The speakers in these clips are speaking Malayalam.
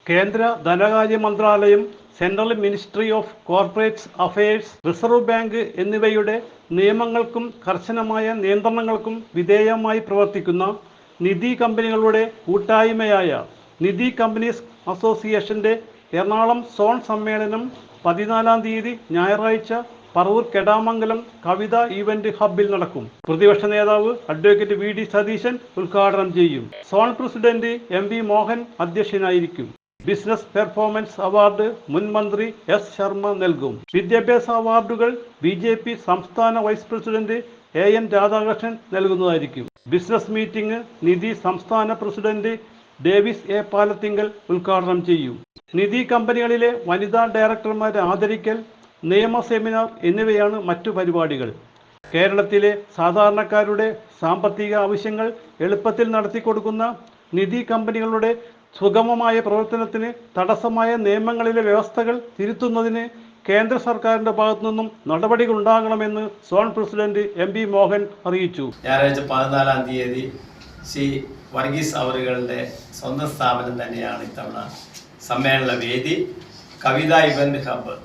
കേന്ദ്ര ധനകാര്യ മന്ത്രാലയം, central ministry of corporate affairs, reserve bank എന്നിവയുടെ നിയമങ്ങൾക്കും കർശനമായ നിയന്ത്രണങ്ങൾക്കും വിധേയമായി പ്രവർത്തിക്കുന്ന നിധി കമ്പനികളുടെ കൂട്ടായ്മയായ നിധി കമ്പനീസ് അസോസിയേഷന്റെ എറണാകുളം സോൺ സമ്മേളനം 14-ാം തീയതി ഞായറാഴ്ച പറവൂർ കെടാമംഗലം കവിത ഈവന്റ് ഹബ്ബിൽ നടക്കും. പ്രതിപക്ഷ നേതാവ് അഡ്വക്കേറ്റ് വി.ഡി. സതീശൻ ഉദ്ഘാടനം ചെയ്യും. Zone president MV. മോഹൻ അധ്യക്ഷനായിരിക്കും. ബിസിനസ് പെർഫോമൻസ് അവാർഡ് മുൻ മന്ത്രി എസ്. ശർമ്മ നൽകും. വിദ്യാഭ്യാസ അവാർഡുകൾ ബി.ജെ.പി. സംസ്ഥാന വൈസ് പ്രസിഡന്റ് എ.എൻ. രാധാകൃഷ്ണൻ നൽകുന്നതായിരിക്കും. ബിസിനസ് മീറ്റിംഗ് നിധി സംസ്ഥാന പ്രസിഡന്റ് ഡേവിസ് എ. പാലത്തിങ്കൽ ഉദ്ഘാടനം ചെയ്യും. നിധി കമ്പനികളിലെ വനിതാ ഡയറക്ടർമാരെ ആദരിക്കൽ, നിയമ സെമിനാർ എന്നിവയാണ് മറ്റു പരിപാടികൾ. കേരളത്തിലെ സാധാരണക്കാരുടെ സാമ്പത്തിക ആവശ്യങ്ങൾ എളുപ്പത്തിൽ നടത്തിക്കൊടുക്കുന്ന നിധി കമ്പനികളുടെ സുഗമമായ പ്രവർത്തനത്തിന് തടസ്സമായ നിയമങ്ങളിലെ വ്യവസ്ഥകൾ തിരുത്തുന്നതിന് കേന്ദ്ര സർക്കാരിന്റെ ഭാഗത്തു നിന്നും നടപടികൾ ഉണ്ടാകണമെന്ന് സോൺ പ്രസിഡന്റ് എം.വി. മോഹൻ അറിയിച്ചു. ഞായറാഴ്ച 14-ാം തീയതി ശ്രീ വർഗീസ് അവറുകളുടെ സ്വന്തം സ്ഥാപനം തന്നെയാണ് ഇത്തവണ സമ്മേളന വേദി. കവിത ഇവന്റ് ഹബ്ബ്.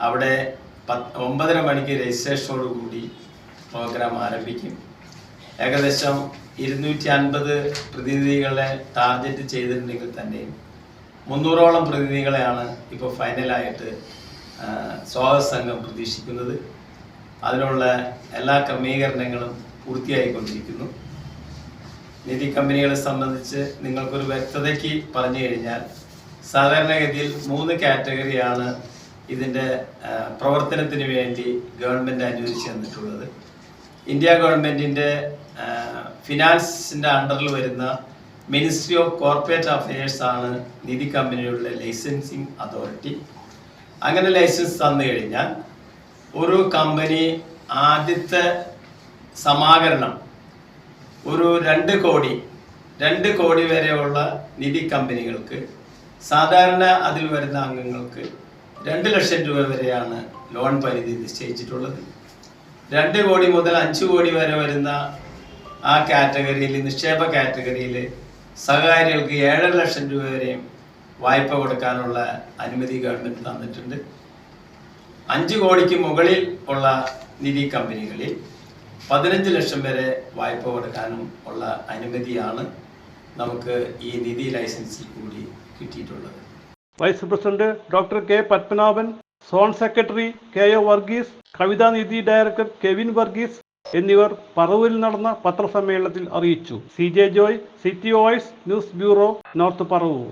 അവിടെ 9:30 മണിക്ക് രജിസ്ട്രേഷനോടുകൂടി പ്രോഗ്രാം ആരംഭിക്കും. ഏകദേശം 250 പ്രതിനിധികളെ ടാർഗറ്റ് ചെയ്തിട്ടുണ്ടെങ്കിൽ തന്നെയും 300ഓളം പ്രതിനിധികളെയാണ് ഇപ്പോൾ ഫൈനലായിട്ട് സ്വാഗത സംഘം പ്രതീക്ഷിക്കുന്നത്. അതിനുള്ള എല്ലാ ക്രമീകരണങ്ങളും പൂർത്തിയായിക്കൊണ്ടിരിക്കുന്നു. നിധി കമ്പനികളെ സംബന്ധിച്ച് നിങ്ങൾക്കൊരു വ്യക്തതയ്ക്ക് പറഞ്ഞു കഴിഞ്ഞാൽ സാധാരണഗതിയിൽ 3 കാറ്റഗറിയാണ് ഇതിൻ്റെ പ്രവർത്തനത്തിന് വേണ്ടി ഗവൺമെൻറ് അനുവദിച്ചു തന്നിട്ടുള്ളത്. ഇന്ത്യ ഗവൺമെൻറ്റിൻ്റെ ഫിനാൻസിൻ്റെ അണ്ടറിൽ വരുന്ന മിനിസ്ട്രി ഓഫ് കോർപ്പറേറ്റ് അഫയേഴ്സ് ആണ് നിധി കമ്പനികളുടെ ലൈസൻസിങ് അതോറിറ്റി. അങ്ങനെ ലൈസൻസ് തന്നു കഴിഞ്ഞാൽ ഒരു കമ്പനി ആദ്യത്തെ സമാഹരണം ഒരു 2 കോടി വരെയുള്ള നിധി കമ്പനികൾക്ക്, സാധാരണ അതിൽ വരുന്ന അംഗങ്ങൾക്ക് 2 ലക്ഷം രൂപ വരെയാണ് ലോൺ പരിധി നിശ്ചയിച്ചിട്ടുള്ളത്. 2 കോടി മുതൽ 5 കോടി വരെ വരുന്ന ആ കാറ്റഗറിയിൽ, നിക്ഷേപ കാറ്റഗറിയിൽ സഹകാരികൾക്ക് 7.5 ലക്ഷം രൂപ വരെയും വായ്പ കൊടുക്കാനുള്ള അനുമതി ഗവൺമെൻറ് തന്നിട്ടുണ്ട്. 5 കോടിക്ക് മുകളിൽ ഉള്ള നിധി കമ്പനികളിൽ 15 ലക്ഷം വരെ വായ്പ കൊടുക്കാനും ഉള്ള അനുമതിയാണ് നമുക്ക് ഈ നിധി ലൈസൻസിൽ കൂടി കിട്ടിയിട്ടുള്ളത്. Vice president doctor K. Padmanabhan, zone secretary K O. Varghese, Kavitha Nidhi director Kevin Varghese എന്നിവർ പറവൂരിൽ നടന്ന പത്രസമ്മേളനത്തിൽ അറിയിച്ചു. C J. Joy, city voice news bureau, north Paravur.